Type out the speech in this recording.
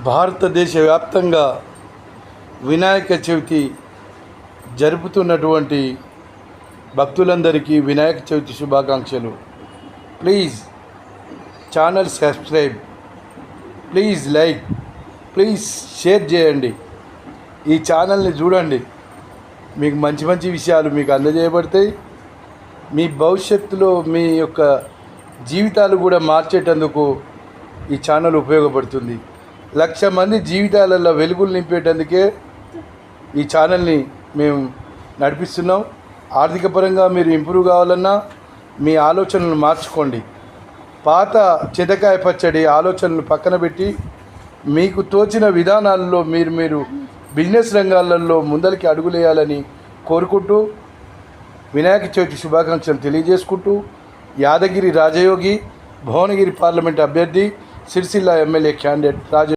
భారతదేశ వ్యాప్తంగా వినాయక చవితి జరుపుతున్నటువంటి భక్తులందరికీ వినాయక చవితి శుభాకాంక్షలు. Please channel subscribe, please like, please share చేయండి. ఈ ఛానల్ని చూడండి, మీకు మంచి మంచి విషయాలు మీకు అందజేయబడతాయి. మీ భవిష్యత్తులో మీ యొక్క జీవితాలు కూడా మార్చేటందుకు ఈ ఛానల్ ఉపయోగపడుతుంది. 1,00,000 మంది జీవితాలలో వెలుగులు నింపేటందుకే ఈ ఛానల్ని మేము నడిపిస్తున్నాం. ఆర్థిక పరంగా మీరు ఇంప్రూవ్ కావాలన్నా మీ ఆలోచనలు మార్చుకోండి. పాత చింతకాయ పచ్చడి ఆలోచనలు పక్కన పెట్టి మీకు తోచిన విధానాల్లో మీరు బిజినెస్ రంగాలలో ముందరికి అడుగులేయాలని కోరుకుంటూ వినాయక చవితి శుభాకాంక్షలు తెలియజేసుకుంటూ, యాదగిరి రాజయోగి, భువనగిరి పార్లమెంట్ అభ్యర్థి, సిరిసిల్ల ఎమ్మెల్యే క్యాండిడేట్ రాజ